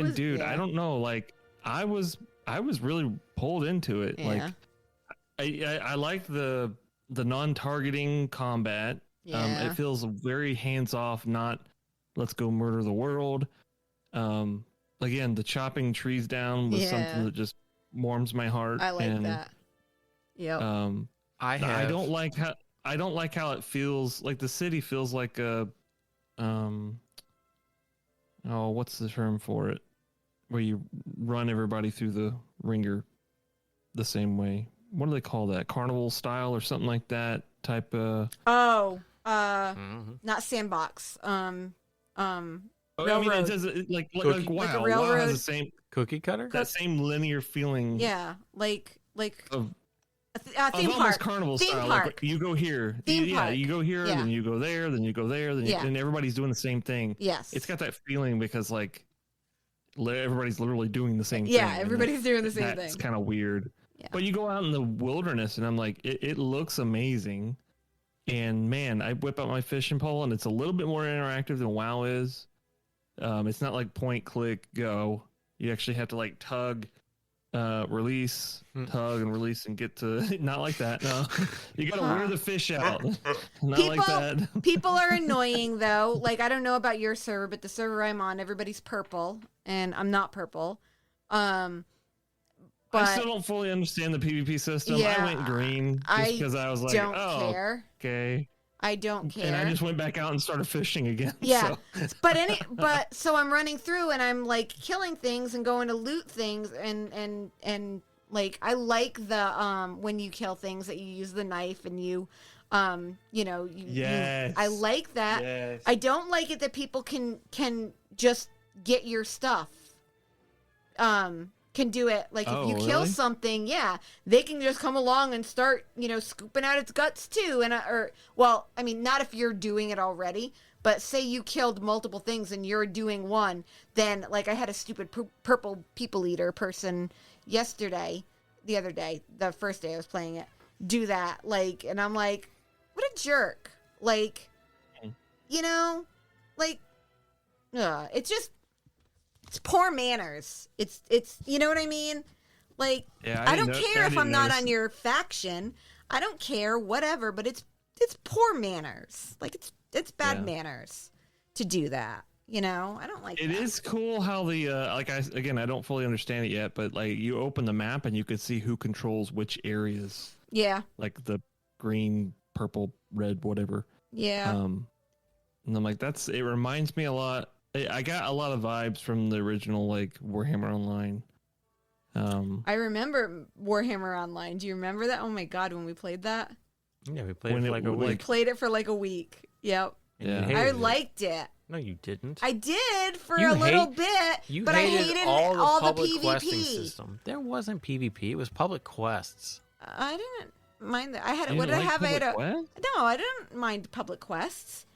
I don't know, like, I was really pulled into it. Yeah. Like, I like the non-targeting combat. Yeah. It feels very hands-off, not let's go murder the world. Again, the chopping trees down was something that just warms my heart. I like that. Yep. I don't like how it feels. Like the city feels like a what's the term for it? Where you run everybody through the ringer the same way. What do they call that? Carnival style or something like that type of. Not sandbox. I mean, Railroad. it does like Like a WoW. WoW railroad. has the same cookie cutter. that same linear feeling. Yeah, like Of theme almost park. carnival Theme style. park. Like you go here, Theme park. you go here, Yeah. then you go there, then you go there, and everybody's doing the same thing. Yes. It's got that feeling because like everybody's literally doing the same thing. Yeah, and everybody's doing the same that's thing. kind of weird. Yeah. But you go out in the wilderness, and I'm like, it looks amazing. And man, I whip out my fishing pole, and it's a little bit more interactive than WoW is. It's not like point, click, go. You actually have to like tug, release, tug, and release, and get to. Not like that. No, you gotta wear the fish out. Not like that. People are annoying though. Like, I don't know about your server, but the server I'm on, everybody's purple, and I'm not purple. But I still don't fully understand the PvP system. Yeah, I went green just because I was like, don't oh, care. okay. I don't care. And I just went back out and started fishing again. Yeah, So. but so I'm running through and I'm like killing things and going to loot things and like I like the when you kill things that you use the knife and you Yes. I like that. Yes. I don't like it that people can just get your stuff. Can do it like if you kill really? something, yeah, they can just come along and start, scooping out its guts too. And I mean, not if you're doing it already, but say you killed multiple things and you're doing one, then like I had a stupid purple people eater person the other day, the first day I was playing it, do that, like, and I'm like, what a jerk, like, like, it's poor manners. It's you know what I mean? Like, Yeah, I don't care if I'm not on your faction. I don't care, whatever, but it's poor manners. Like, it's bad manners to do that. I don't like It that. is cool how the I don't fully understand it yet, but like you open the map and you could see who controls which areas. Yeah. Like the green, purple, red, whatever. Yeah. And I'm like, it reminds me a lot. I got a lot of vibes from the original like Warhammer Online. I remember Warhammer Online. Do you remember that? Oh my god, when we played that? Yeah, we played it for like a We week. played it for like a week. Yep. Yeah. I liked it. No, you didn't. I did for You a little hate- bit, but I hated all the public questing PvP. system. There wasn't PvP. It was public quests. I didn't mind that. I had You what did I didn't have? like I had a Public Quest? no. I didn't mind public quests.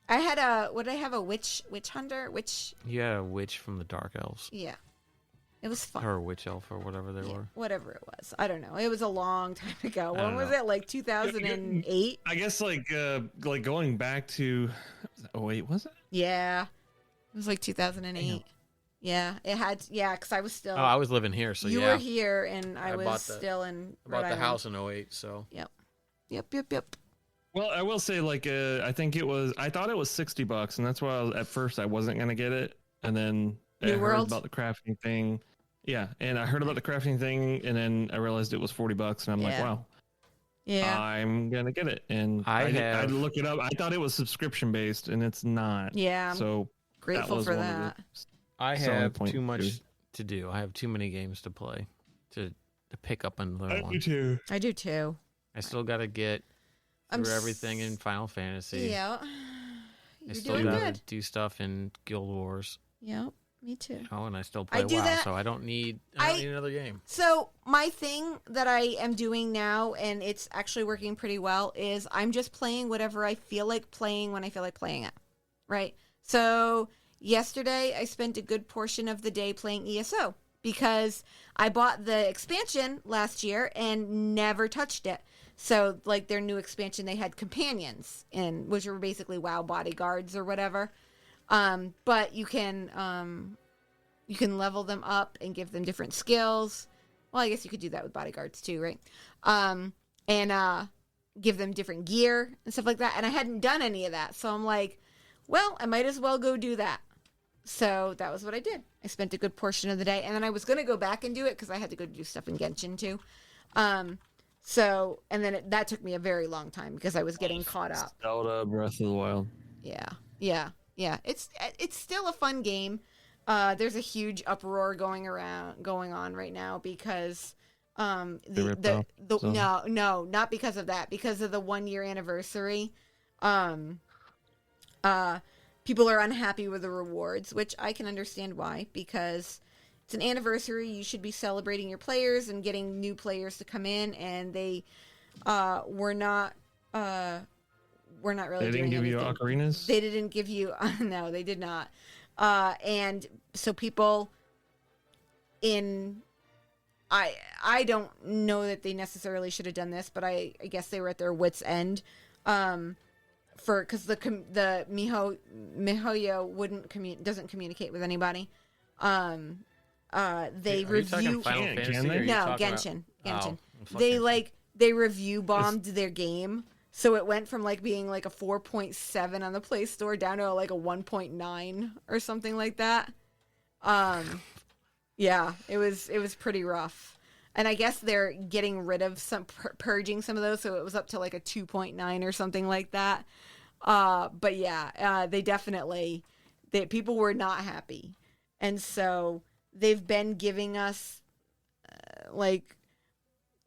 I had a what did I have? A witch hunter? Witch? You had a witch from the Dark Elves. Yeah. It was fun. Or witch elf or whatever they were. Whatever it was. I don't know. It was a long time ago. I When don't was know. it? Like 2008? I guess like going back to, oh wait, was it? Yeah. It was like 2008. Damn. Yeah. It had, yeah, because I was still, Oh, I was living here, so you yeah. were here and I I was bought the- still in I bought Rhode the Island. house in 08, so. Yep. Well, I will say like I think I thought it was $60, and that's why at first I wasn't gonna get it, and then I New heard World? about the crafting thing. Yeah, and I heard about the crafting thing, and then I realized it was $40, and I'm like, Yeah. wow, Yeah. I'm gonna get it. And I I have- look it up. I thought it was subscription based, and it's not. Yeah. I'm So that grateful was for one of that. the I selling have point too much too. to do. I have too many games to play to pick up another I one. do too. I do too. I still got to get I'm through everything in Final Fantasy. Yeah. I You're still doing got to good. do stuff in Guild Wars. Yep. Me too. And I still I play do WoW, that- so I don't need another game. So my thing that I am doing now, and it's actually working pretty well, is I'm just playing whatever I feel like playing when I feel like playing it, right? So yesterday I spent a good portion of the day playing ESO because I bought the expansion last year and never touched it. So like their new expansion, they had companions in, which were basically WoW bodyguards or whatever. But you can level them up and give them different skills. Well, I guess you could do that with bodyguards too, right? And give them different gear and stuff like that. And I hadn't done any of that. So I'm like, well, I might as well go do that. So that was what I did. I spent a good portion of the day. And then I was going to go back and do it because I had to go do stuff in Genshin too. So, and then that took me a very long time because I was getting caught up. Zelda Breath of the Wild. Yeah. It's still a fun game. There's a huge uproar going on right now because ripped off Zelda? no, not because of that. Because of the 1 year anniversary, people are unhappy with the rewards, which I can understand why. Because it's an anniversary, you should be celebrating your players and getting new players to come in, and they were not really They didn't doing give you anything. ocarinas? They didn't give you no, they did not. And so people I don't know that they necessarily should have done this, but I guess they were at their wits' end. Because the MiHoYo doesn't communicate with anybody. They Are you review talking Final Can Fantasy? they? Or are you no talking Genshin. about- Genshin. Oh, fuck They Genshin. they review bombed their game, so it went from like being like a 4.7 on the Play Store down to like a 1.9 or something like that. Yeah, it was pretty rough. And I guess they're getting rid of purging some of those, so it was up to like a 2.9 or something like that. But yeah, people were not happy. And so they've been giving us like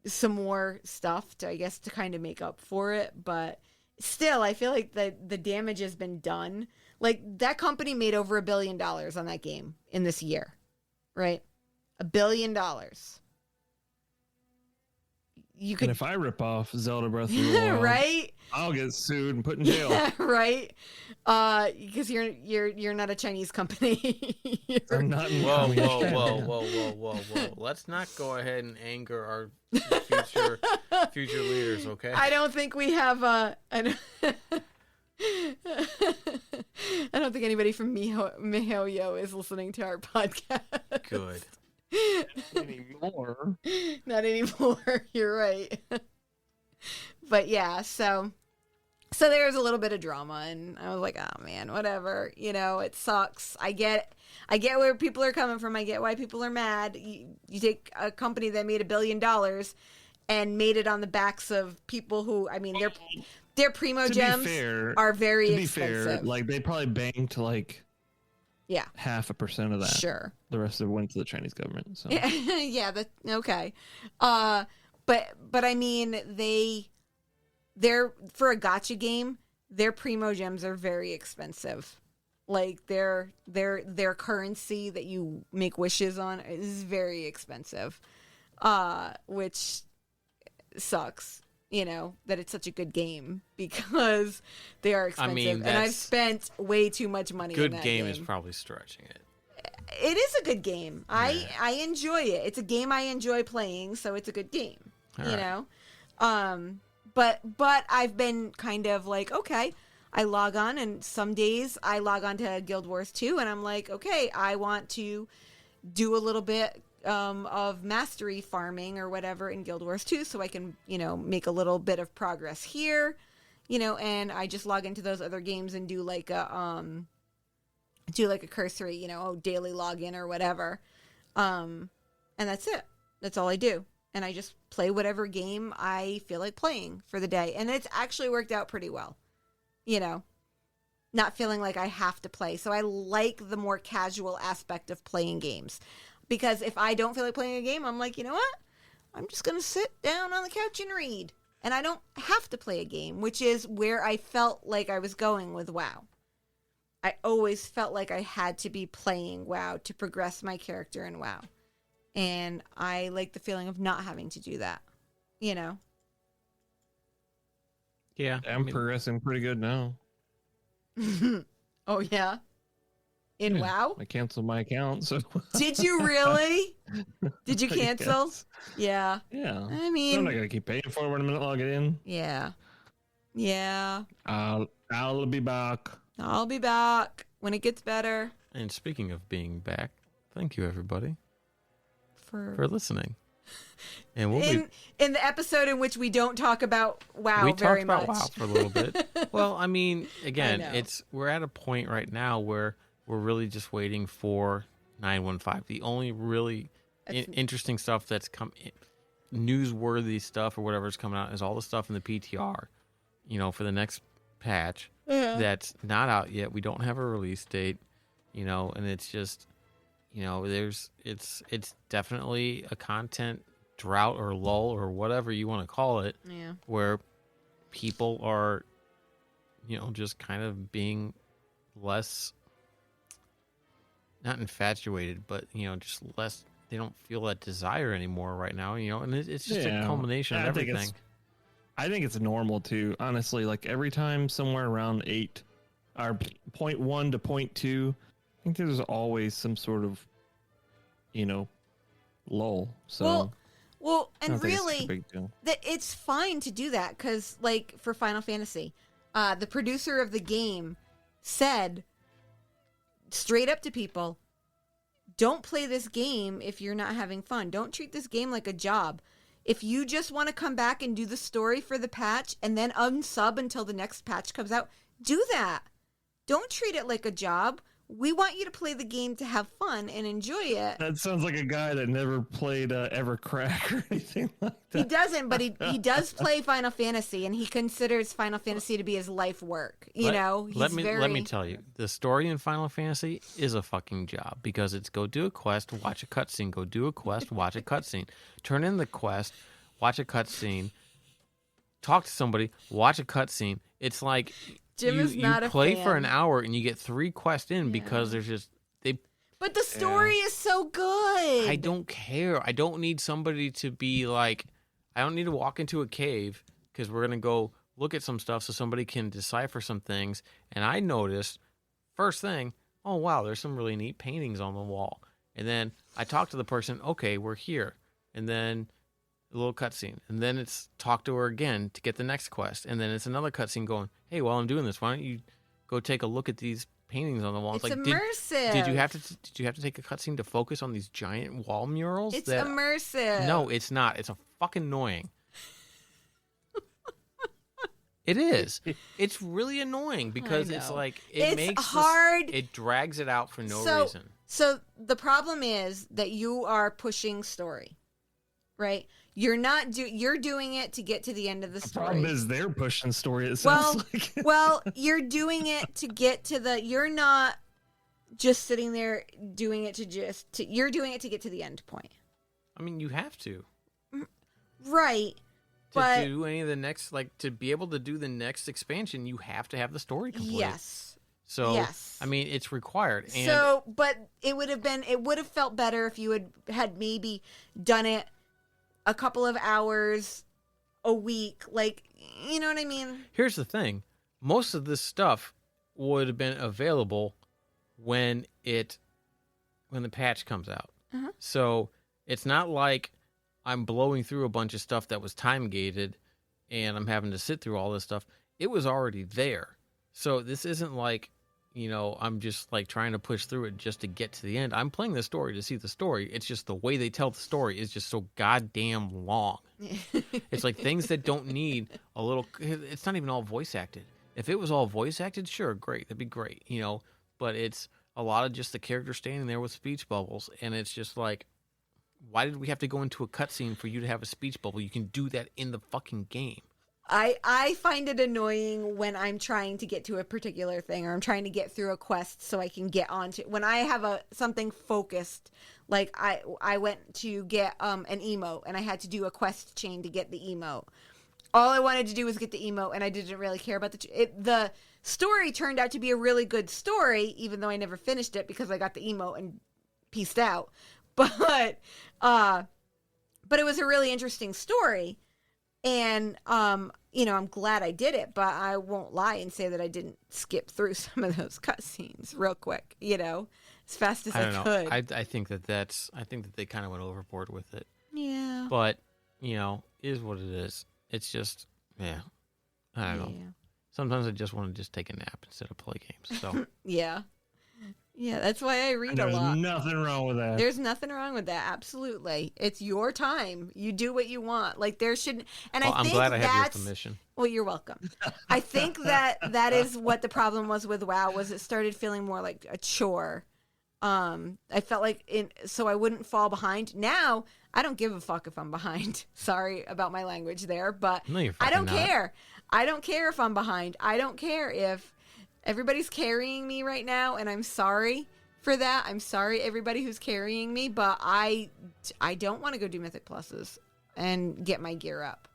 some more stuff to kind of make up for it. But still, I feel like the damage has been done. Like that company made over $1 billion on that game in this year, right? $1 billion. You could, And if I rip off Zelda Breath of the Wild, right? I'll get sued and put in jail. Right? Because you're not a Chinese company. I'm not in Whoa, communist whoa, China. whoa. Let's not go ahead and anger our future leaders, okay? I don't think we have I don't think anybody from MiHoYo is listening to our podcast. Good. Anymore. Not anymore. You're right. But yeah, so there's a little bit of drama, and I was like, oh man, whatever. You know, it sucks. I get where people are coming from. I get why people are mad. You take a company that made $1 billion and made it on the backs of people who, I mean, their primo gems are very expensive. To be fair, like they probably banked like yeah, 0.5% of that. sure. The rest of it went to the Chinese government. So Yeah, okay. But I mean, they're for a gacha game, their primo gems are very expensive. Like their currency that you make wishes on is very expensive, which sucks. You know, that it's such a good game because they are expensive. I mean, and I've spent way too much money. Good in that game is probably stretching it. it is a good game. I enjoy it. It's a game I enjoy playing, so it's a good game. All you right. know, but I've been kind of like, okay, I log on, and some days I log on to Guild Wars 2, and I'm like, okay, I want to do a little bit of mastery farming or whatever in Guild Wars 2, so I can, make a little bit of progress here, and I just log into those other games and do like a cursory, daily login or whatever, and that's it. That's all I do. And I just play whatever game I feel like playing for the day. And it's actually worked out pretty well. Not feeling like I have to play. So I like the more casual aspect of playing games. Because if I don't feel like playing a game, I'm like, you know what? I'm just going to sit down on the couch and read. And I don't have to play a game, which is where I felt like I was going with WoW. I always felt like I had to be playing WoW to progress my character in WoW. And I like the feeling of not having to do that, Yeah. I'm progressing pretty good now. Oh, yeah? In Yeah, WoW? I canceled my account, so. Did you really? Did you cancel? Yes. Yeah. Yeah. I I'm mean, not gonna keep paying for it when I'm gonna log it in. yeah. Yeah. I'll be back. I'll be back when it gets better. And speaking of being back, thank you everybody For for listening. And we'll be in the episode in which we don't talk about WoW we very talked about much. WoW for a little bit. Well, I mean, again, I know. we're at a point right now where we're really just waiting for 915. The only really interesting stuff that's newsworthy stuff or whatever's coming out is all the stuff in the PTR, for the next patch that's not out yet. We don't have a release date, and it's just, it's definitely a content drought or lull or whatever you want to call it, Yeah. where people are, just kind of being less, not infatuated, but, just less, they don't feel that desire anymore right now, and it's just a culmination of everything. I think it's normal too, honestly. Like every time somewhere around 8 or 0.1 to 0.2, I think there's always some sort of, lull. So Well, I and don't think it's such a really, big deal. it's fine to do that because, like, for Final Fantasy, the producer of the game said straight up to people, don't play this game if you're not having fun. Don't treat this game like a job. If you just want to come back and do the story for the patch and then unsub until the next patch comes out, do that. Don't treat it like a job. We want you to play the game to have fun and enjoy it. That sounds like a guy that never played Evercrack or anything like that. He doesn't, but he does play Final Fantasy, and he considers Final Fantasy to be his life work. He's let me tell you, the story in Final Fantasy is a fucking job because it's go do a quest, watch a cutscene, go do a quest, watch a cutscene, turn in the quest, watch a cutscene, talk to somebody, watch a cutscene. It's like Jim is not you a play fan. for an hour and you get 3 quests in because there's just But the story is so good. I don't care. I don't need somebody to be like, I don't need to walk into a cave because we're going to go look at some stuff so somebody can decipher some things. And I noticed, first thing, oh, wow, there's some really neat paintings on the wall. And then I talk to the person, okay, we're here. And then a little cutscene. And then it's talk to her again to get the next quest. And then it's another cutscene going, hey, while I'm doing this, why don't you go take a look at these paintings on the wall? It's like, immersive. Did you have to take a cutscene to focus on these giant wall murals? It's immersive. No, it's not. It's a fucking annoying. It is. It's really annoying because it's like It's makes hard. It drags it out for no reason. So the problem is that you are pushing story, right? You're not you're doing it to get to the end of the The story. problem is they're pushing story. It well, sounds like. well, you're doing it to get to the. You're not just sitting there doing it to you're doing it to get to the end point. I mean, you have to. Right. To But do any of the next, like, to be able to do the next expansion, you have to have the story complete. yes. So, Yes. I mean, it's required. And So, but it would have felt better if you had maybe done it a couple of hours a week. Like, you know what I mean? here's the thing. Most of this stuff would have been available when when the patch comes out. Uh-huh. So it's not like I'm blowing through a bunch of stuff that was time gated and I'm having to sit through all this stuff. It was already there. So this isn't like, I'm just like trying to push through it just to get to the end. I'm playing the story to see the story. It's just the way they tell the story is just so goddamn long. It's like things that don't need a little, it's not even all voice acted. If it was all voice acted, sure, great. That'd be great, but it's a lot of just the character standing there with speech bubbles. And it's just like, why did we have to go into a cutscene for you to have a speech bubble? You can do that in the fucking game. I find it annoying when I'm trying to get to a particular thing or I'm trying to get through a quest so I can get onto when I have something focused. Like I went to get an emote and I had to do a quest chain to get the emote. All I wanted to do was get the emote and I didn't really care about the story turned out to be a really good story, even though I never finished it because I got the emote and peaced out. But it was a really interesting story. And, I'm glad I did it, but I won't lie and say that I didn't skip through some of those cutscenes real quick, as fast as I could. I think that they kind of went overboard with it. Yeah. But, is what it is. It's just, yeah. I don't know. Sometimes I just want to just take a nap instead of play games. So Yeah. Yeah, that's why I read a There's lot. nothing wrong with that. There's nothing wrong with that. Absolutely. It's your time. You do what you want. Like there shouldn't and well, I think I'm glad I have your that's permission. well, you're welcome. I think that is what the problem was with WoW was it started feeling more like a chore. I felt like so I wouldn't fall behind. Now, I don't give a fuck if I'm behind. Sorry about my language there, but No, you're I don't fucking not. care. I don't care if I'm behind. I don't care if everybody's carrying me right now, and I'm sorry for that. I'm sorry, everybody who's carrying me, but I don't want to go do Mythic Pluses and get my gear up,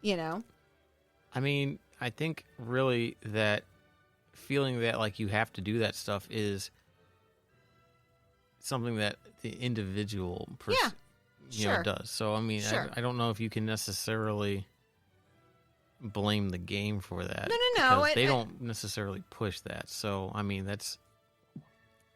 I mean, I think really that feeling that like you have to do that stuff is something that the individual does. So, I mean, Sure. I don't know if you can necessarily blame the game for that. No. Because they don't necessarily push that. So, I mean, that's...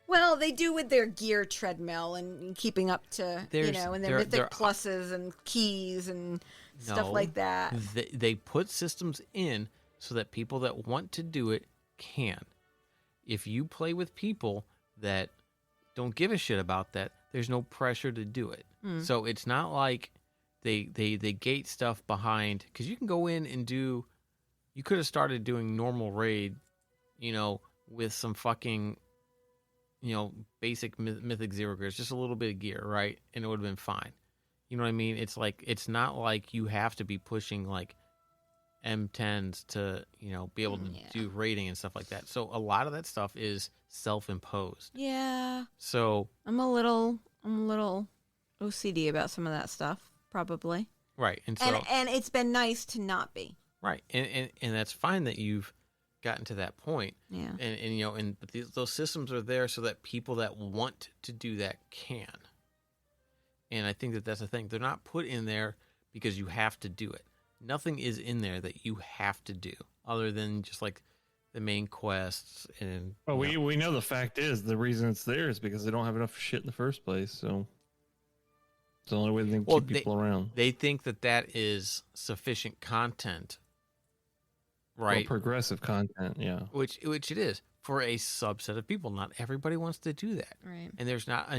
Well, they do with their gear treadmill and keeping up to, and their Mythic Pluses and keys and stuff like that. They put systems in so that people that want to do it can. If you play with people that don't give a shit about that, there's no pressure to do it. So it's not like they gate stuff behind, because you can go in and you could have started doing normal raid, with some fucking, basic mythic zero gears, just a little bit of gear, right? And it would have been fine. You know what I mean? It's like, it's not like you have to be pushing like M10s to, be able to do raiding and stuff like that. So a lot of that stuff is self-imposed. Yeah. So I'm a little OCD about some of that stuff, probably. right. And so And it's been nice to not be. right. And that's fine that you've gotten to that point. Yeah. But those systems are there so that people that want to do that can. And I think that that's the thing. They're not put in there because you have to do it. Nothing is in there that you have to do other than just like the main quests. And Well, we know the fact is the reason it's there is because they don't have enough shit in the first place. So it's the only way they can keep people around. They think that is sufficient content, right? Or progressive content, yeah. Which it is for a subset of people. Not everybody wants to do that, Right. and there's not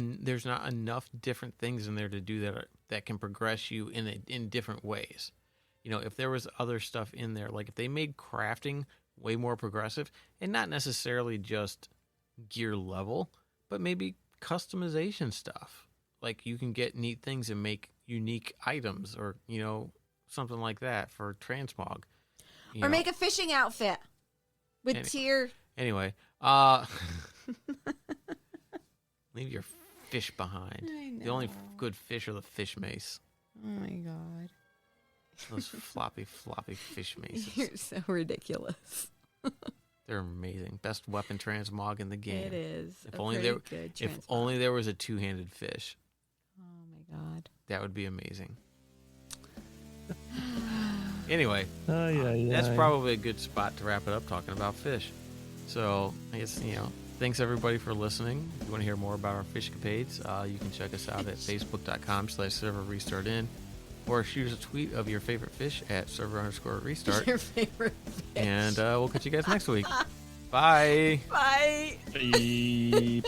enough different things in there to do that can progress you in different ways. If there was other stuff in there, like if they made crafting way more progressive, and not necessarily just gear level, but maybe customization stuff. Like you can get neat things and make unique items, or something like that for transmog. Or make a fishing outfit with tier. Anyway, leave your fish behind. I know. The only good fish are the fish mace. Oh my god. Those floppy fish maces. You're so ridiculous. They're amazing. Best weapon transmog in the game. It is. If only there was a two-handed fish. Oh my god. That would be amazing. Anyway, Yeah. that's probably a good spot to wrap it up talking about fish. So I guess Thanks everybody for listening. If you want to hear more about our fish capades, you can check us out at facebook.com/server restart in, or shoot us a tweet of your favorite fish at server_restart. Your favorite fish. And we'll catch you guys next week. Bye. Bye. Bye.